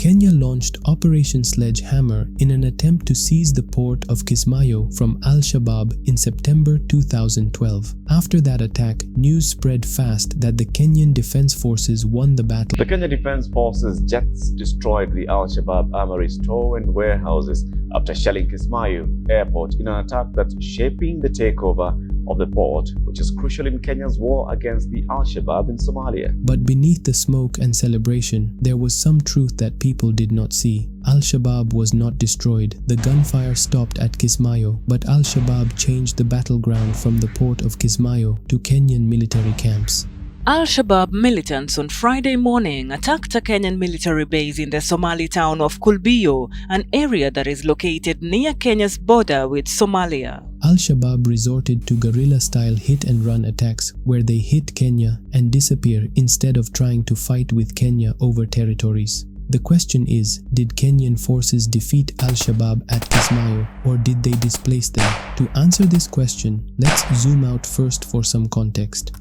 Kenya launched Operation Sledge Hammer in an attempt to seize the port of Kismayo from Al-Shabaab in September 2012. After that attack, news spread fast that the Kenyan Defense Forces won the battle. The Kenyan Defense Forces jets destroyed the Al-Shabaab armory store and warehouses after shelling Kismayo airport in an attack that's shaping the takeover of the port, which is crucial in Kenya's war against the Al-Shabaab in Somalia. But beneath the smoke and celebration, there was some truth that people did not see. Al-Shabaab was not destroyed. The gunfire stopped at Kismayo, but Al-Shabaab changed the battleground from the port of Kismayo to Kenyan military camps. Al-Shabaab militants on Friday morning attacked a Kenyan military base in the Somali town of Kulbiyo, an area that is located near Kenya's border with Somalia. Al-Shabaab resorted to guerrilla-style hit-and-run attacks where they hit Kenya and disappear instead of trying to fight with Kenya over territories. The question is, did Kenyan forces defeat Al-Shabaab at Kismayo, or did they displace them? To answer this question, let's zoom out first for some context.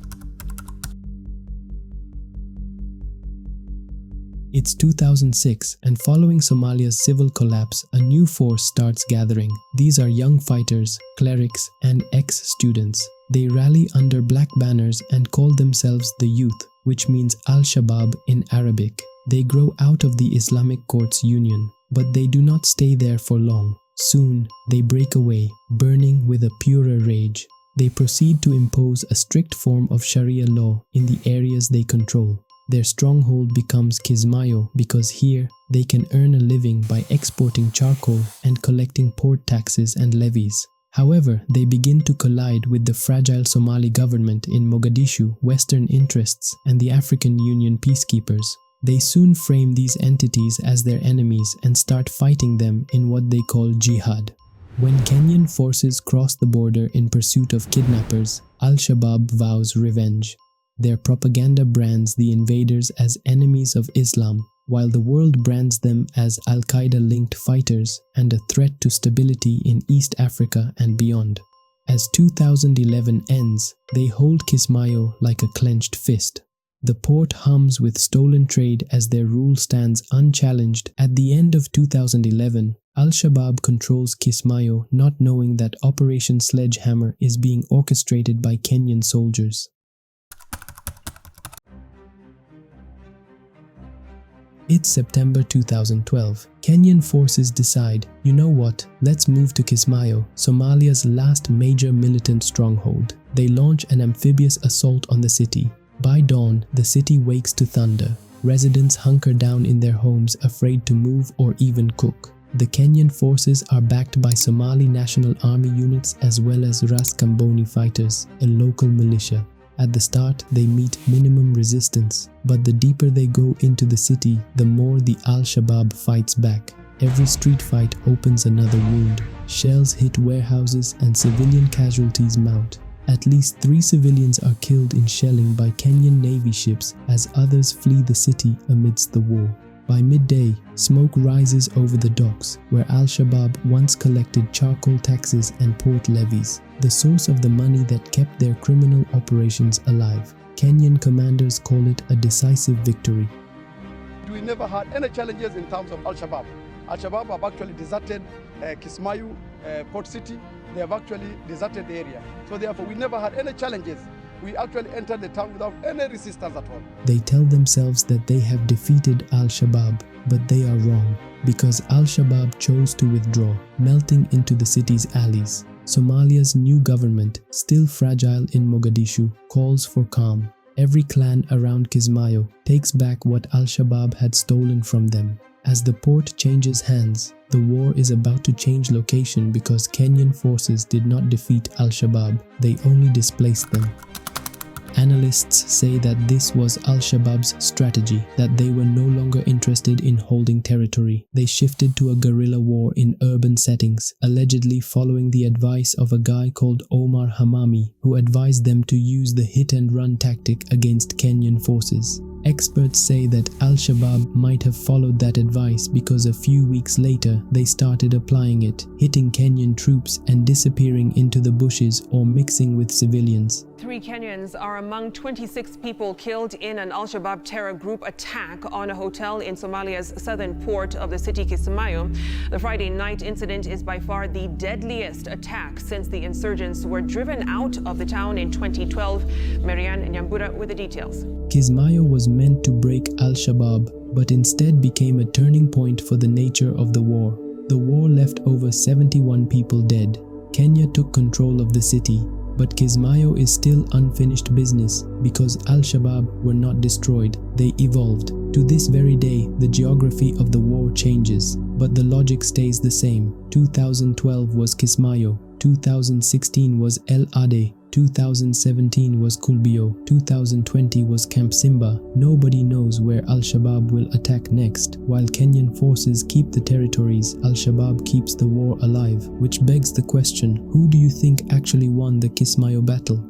It's 2006, and following Somalia's civil collapse, a new force starts gathering. These are young fighters, clerics, and ex-students. They rally under black banners and call themselves the Youth, which means Al-Shabaab in Arabic. They grow out of the Islamic Courts Union, but they do not stay there for long. Soon, they break away, burning with a purer rage. They proceed to impose a strict form of Sharia law in the areas they control. Their stronghold becomes Kismayo because here they can earn a living by exporting charcoal and collecting port taxes and levies. However, they begin to collide with the fragile Somali government in Mogadishu, Western interests, and the African Union peacekeepers. They soon frame these entities as their enemies and start fighting them in what they call jihad. When Kenyan forces cross the border in pursuit of kidnappers, Al-Shabaab vows revenge. Their propaganda brands the invaders as enemies of Islam, while the world brands them as Al-Qaeda-linked fighters and a threat to stability in East Africa and beyond. As 2011 ends, they hold Kismayo like a clenched fist. The port hums with stolen trade as their rule stands unchallenged. At the end of 2011, Al-Shabaab controls Kismayo, not knowing that Operation Sledge Hammer is being orchestrated by Kenyan soldiers. It's September 2012. Kenyan forces decide, you know what, let's move to Kismayo, Somalia's last major militant stronghold. They launch an amphibious assault on the city. By dawn, the city wakes to thunder. Residents hunker down in their homes, afraid to move or even cook. The Kenyan forces are backed by Somali National Army units as well as Ras Kamboni fighters, a local militia. At the start, they meet minimum resistance, but the deeper they go into the city, the more the Al-Shabaab fights back. Every street fight opens another wound. Shells hit warehouses and civilian casualties mount. At least 3 civilians are killed in shelling by Kenyan Navy ships as others flee the city amidst the war. By midday, smoke rises over the docks, where Al-Shabaab once collected charcoal taxes and port levies, the source of the money that kept their criminal operations alive. Kenyan commanders call it a decisive victory. We never had any challenges in terms of Al-Shabaab. Al-Shabaab have actually deserted Kismayo port city. They have actually deserted the area. So therefore, we never had any challenges. We actually entered the town without any resistance at all. They tell themselves that they have defeated Al-Shabaab, but they are wrong, because Al-Shabaab chose to withdraw, melting into the city's alleys. Somalia's new government, still fragile in Mogadishu, calls for calm. Every clan around Kismayo takes back what Al-Shabaab had stolen from them. As the port changes hands, the war is about to change location because Kenyan forces did not defeat Al-Shabaab, they only displaced them. Analysts say that this was Al-Shabaab's strategy, that they were no longer interested in holding territory. They shifted to a guerrilla war in urban settings, allegedly following the advice of a guy called Omar Hamami, who advised them to use the hit-and-run tactic against Kenyan forces. Experts say that Al-Shabaab might have followed that advice because a few weeks later they started applying it, hitting Kenyan troops and disappearing into the bushes or mixing with civilians. 3 Kenyans are among 26 people killed in an Al-Shabaab terror group attack on a hotel in Somalia's southern port of the city Kismayo. The Friday night incident is by far the deadliest attack since the insurgents were driven out of the town in 2012. Marianne Nyambura with the details. Kismayo was meant to break Al-Shabaab, but instead became a turning point for the nature of the war. The war left over 71 people dead. Kenya took control of the city, but Kismayo is still unfinished business because Al-Shabaab were not destroyed, they evolved. To this very day, the geography of the war changes, but the logic stays the same. 2012 was Kismayo, 2016 was El Ade, 2017 was Kulbio, 2020 was Camp Simba. Nobody knows where Al-Shabaab will attack next. While Kenyan forces keep the territories, Al-Shabaab keeps the war alive, which begs the question, who do you think actually won the Kismayo battle?